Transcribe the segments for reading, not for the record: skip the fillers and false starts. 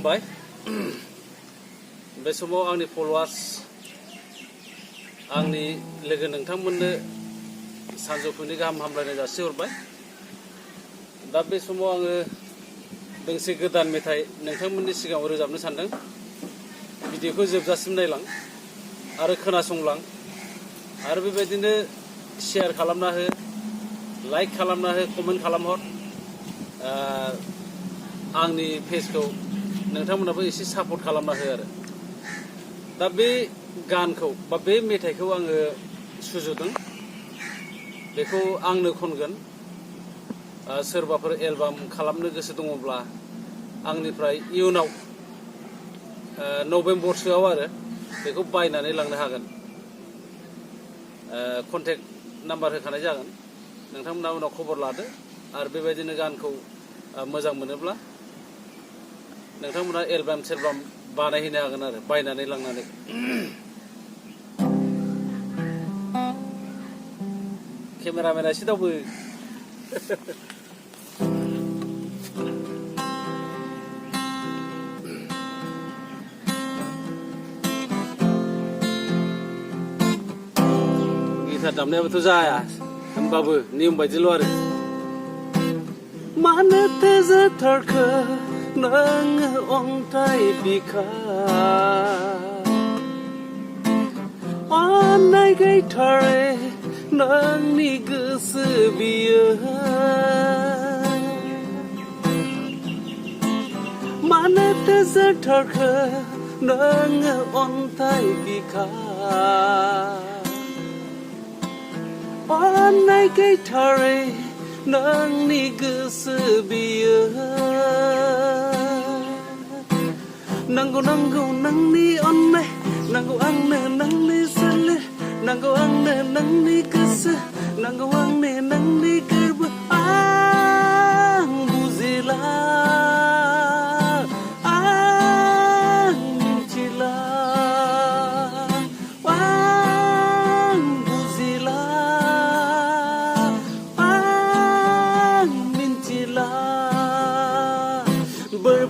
खुलुमबाय बे समाव आंनि फलोवार्स आंनि लोगो नोंथांमोननो सानजौफुनि गाहाम हामलायनाय जासिहरबाय। दा बे समाव आङो दोंसे गोदान मेथाइ नोंथांमोननि सिगाङाव रोजाबनो सानदों। भिडिअखौ जोबजासिम नायलां आरो खोनासंलां आरो बेबायदिनो शेयार खालामना हो, लाइक खालामना हो, कमेन्ट खालामहर। आंनि पेजखौ नोंथांमोनाबो एसे सापर्ट खालामना हो आरो। दा बे गानखौ बा बे मेथाइखौ आङो सुजुदों, बेखौ आंनो खनगोन। सोरबाफोर एलबाम खालामनो गोसो दङब्ला आंनिफ्राय इयुनाव नभेम्बरसोआव आरो बेखौ बायनानै लांनो हागोन। कन्टेक्ट नाम्बार होखानाय जागोन, नोंथांमोना उनाव खबर लादो। आरो बेबायदिनो गानखौ मोजां मोनोब्ला नोंथांमोना एलबाम सेलबाम बानायहैनो हागोन आरो बायनानै लांनानै। केमेरामेना एसे दावबो। गिटार दामनायाबोथ' जाया, होमबाबो नियम बायदिल' आरो। मानोथो जाथारखो नोङो अन्थाइ बिखा, अननाय गैथारै नोंनि गोसो बियो। मानोथो जाथारखो नोङो अन्थाइ बिखा, अननाय गैथारै नोंनि गोसो बियो। नांगौ नांगौ नोंनि अननाय, नांगौ आंनो नोंनि सोलो, नांगौ आंनो नोंनि गोसो, नांगौ आंनो नोंनि गोरबो। आं बुजिला, आं मिथिला, आं बुजिला, आं मिथिला।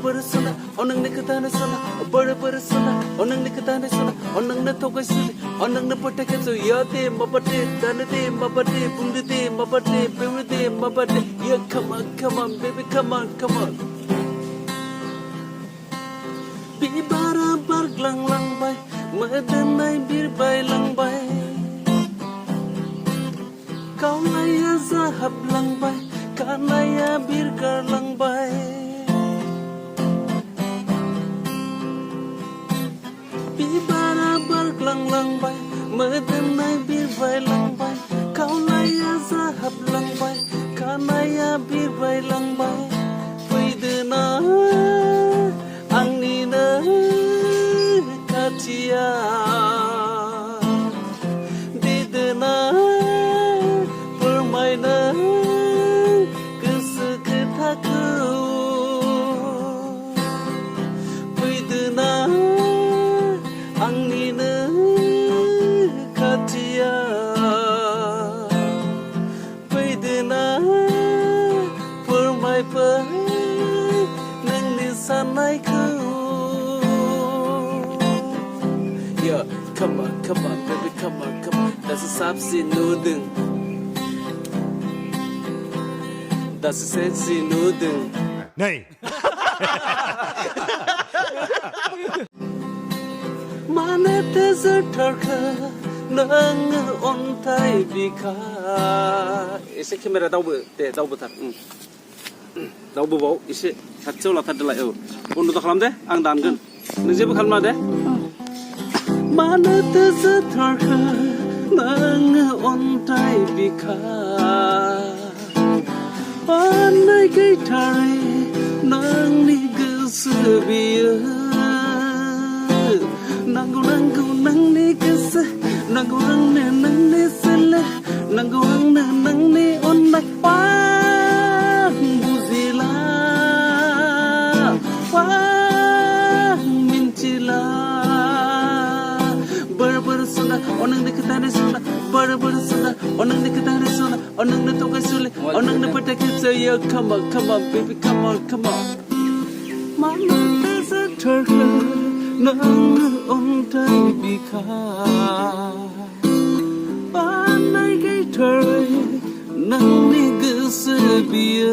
बोर सना नोंनि खोथानो सना, बोर सना नोंनि खोथानो सना, नोंनो थगायसुलि नोंनो फोथायखेबसो। यादे माबादे दानदे माबादे बुंदे माबादे बेवदे माबादे। Yeah, come on, baby, come on. बिबारा बारग्लांलांबाय, मोदोमनाय बिरबायलांबाय, खावलाया जाहाबलांबाय, खानाया बिरगारलांबाय। बिबारा बारग्लांलांबाय, मोदोमनाय बिरबायलांबाय, खावलाया जाहाबलांबाय, खानाया बिरबायलांबाय। फैदोना आंनिनो खाथियाव, देदोना फोरमायनो गोसो खोथाखौ। फैदोना आंनिनो खाथियाव, फैदोना फोरमायफै नोंनि साननायखौ। Yeah, come on, baby, come on. दासो साबसिन नुदों, दासो सेक्सि नुदों। नै मानोथो जाथारखो नोङो अन्थाइ बिखा। एसे केमेरा दावबो दे, दावबोथार। दावबोबाव एसे खाथियाव लाथारदोलाय। औ, बन्द' खालाम दे, आं दानगोन, नों जेबो खालामना दे। मानोथो जाथारखो नोङो अन्थाइ बिखा, अननाय गैथारै नोंनि गोसो बियो। नांगौ नोंनि गोसो, नांगौ आंनो नोंनि सोलो, नांगौ आंनो नोंनि अननाय। आं बुजिला, आं मिथिला। बोर सना नोंनि खोथानो सना, बोर सना नोंनि खोथानो सना, नोंनो थगायसुलि नोंनो फोथायखेबसो। Come on, baby, come on. मानोथो गैथारखो नोंनो अन्थाइ बिखा बानाय गैथारै नोंनि गोसो बियो